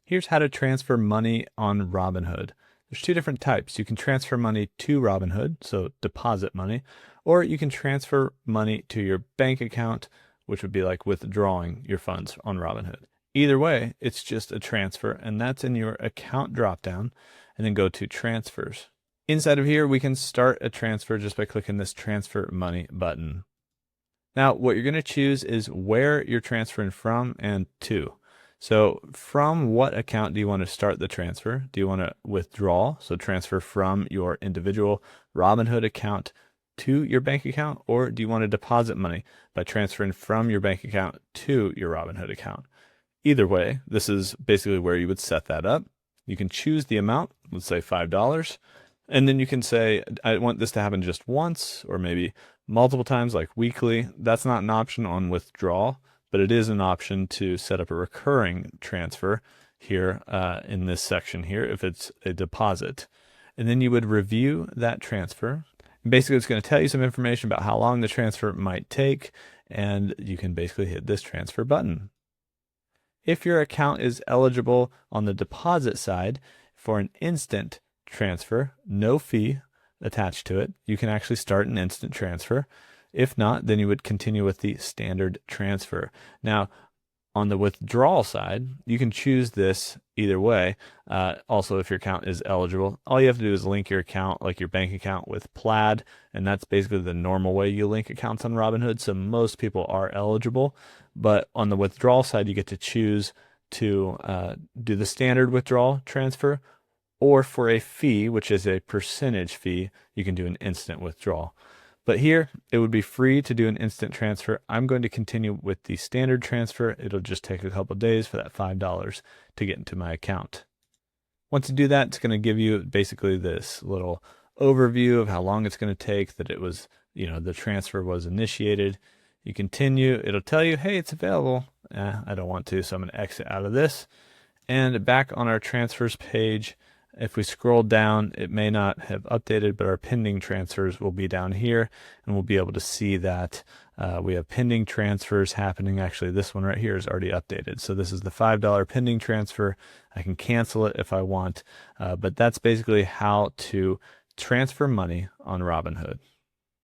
Here's how to transfer money on Robinhood. There's two different types. You can transfer money to Robinhood, so deposit money, or you can transfer money to your bank account, which would be like withdrawing your funds on Robinhood. Either way, it's just a transfer, and that's in your account dropdown, and then go to transfers. Inside of here, we can start a transfer just by clicking this transfer money button. Now, what you're going to choose is where you're transferring from and to. So from what account do you want to start the transfer? Do you want to withdraw? So transfer from your individual Robinhood account to your bank account, or do you want to deposit money by transferring from your bank account to your Robinhood account? Either way, this is basically where you would set that up. You can choose the amount, let's say $5. And then you can say, I want this to happen just once, or maybe multiple times, like weekly. That's not an option on withdrawal, but it is an option to set up a recurring transfer here in this section here if it's a deposit. And then you would review that transfer. Basically, it's going to tell you some information about how long the transfer might take, and you can basically hit this transfer button. If your account is eligible on the deposit side for an instant transfer, no fee attached to it, you can actually start an instant transfer. If not, then you would continue with the standard transfer. Now, on the withdrawal side, you can choose this either way. Also, if your account is eligible, all you have to do is link your account, like your bank account, with Plaid, and that's basically the normal way you link accounts on Robinhood. So most people are eligible, but on the withdrawal side, you get to choose to do the standard withdrawal transfer, or for a fee, which is a percentage fee, you can do an instant withdrawal. But here, it would be free to do an instant transfer. I'm going to continue with the standard transfer. It'll just take a couple days for that $5 to get into my account. Once you do that, it's going to give you basically this little overview of how long it's going to take, that it was, the transfer was initiated. You continue, it'll tell you, hey, it's available. I don't want to, so I'm going to exit out of this. And back on our transfers page, if we scroll down, it may not have updated, but our pending transfers will be down here, and we'll be able to see that we have pending transfers happening. Actually, this one right here is already updated. So this is the $5 pending transfer. I can cancel it if I want, but that's basically how to transfer money on Robinhood.